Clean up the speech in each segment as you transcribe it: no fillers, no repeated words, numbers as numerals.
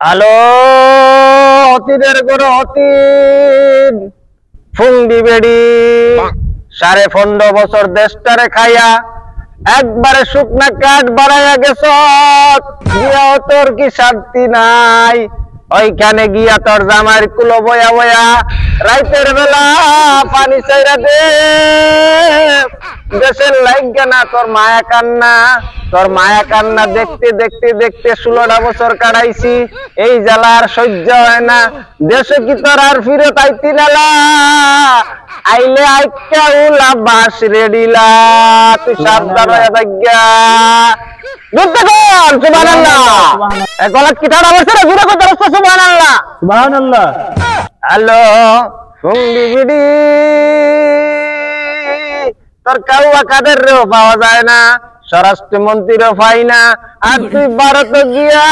Hello, অতীতের গরো অতীত ফুঙ্গি বেড়ি 15.5 বছর দেশটারে খাইয়া একবারে শুকনা কাঠ বাড়াইয়া গেছ। গিয়া তোর কি শান্তি নাই? ওইখানে গিয়া তোর জামাইয়ের কুলো বয়া বয়া রাইতের বেলা পানি চাইরা দে। দেশের লাইগা না তোর মায়া কান্না দেখতে দেখতে দেখতে 16টা বছর কাটাইছি। এই জ্বালা আর সহ্য হয় না। দেশে কি তোর আর ফিরত আইতি নালা? আইলে আইকা উলা বাস রেডিলা, তুই সাবধান হয়ে থাকিয়া। হ্যালো ফুঙ্গি বিড়ি, তোর কাউয়া কাদের রেও পাওয়া যায় না, স্বরাষ্ট্রমন্ত্রীরও পাই না। আর তুই ভারত গিয়া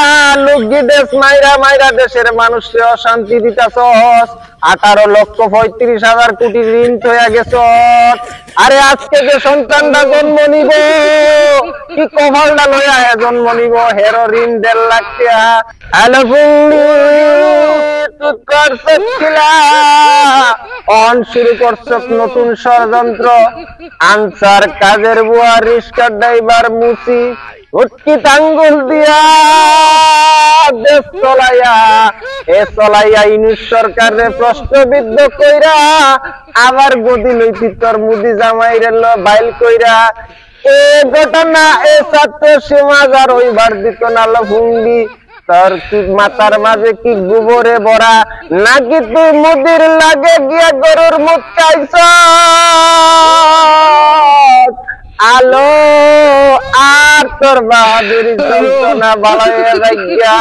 লুঙ্গি দেশ মাইরা মাইরা দেশের মানুষকে অশান্তি দিতাছস। 18,35,000 কোটি ঋণ হয়ে গেছ। আরে আজকে যে সন্তানটা জন্ম নিব, কি কপালটা লইয়া জন্ম নিব, হেরো ঋণ 1.5 লাখ টাকা। হ্যালো ফুঙ্গি, তুই করছিলা অন শুরু করছ নতুন ষড়যন্ত্র। আনসার কাজের বুয়া রিস্কা ড্রাইভার মুসি উটকি টাঙ্গুল দিয়া দেশ চলাইয়া ইউনুস সরকারের প্রশ্নবিদ্ধ কইরা আবার গদি লইতি তোর মুদি জামাইরে বাইল কইরা। এ ঘটনা এ ছাত্র সমাজ আর ওইবার দিত না ফুঙ্গি। তোর কি মাথার মাঝে কি গোবরে ভরা, নাকি তুই মুদির লাগে গিয়া গরুর মুখ খাইছ? আলো আর তোর বাহাদুরি যন্ত্রণা ভালো হয়ে যাইয়া।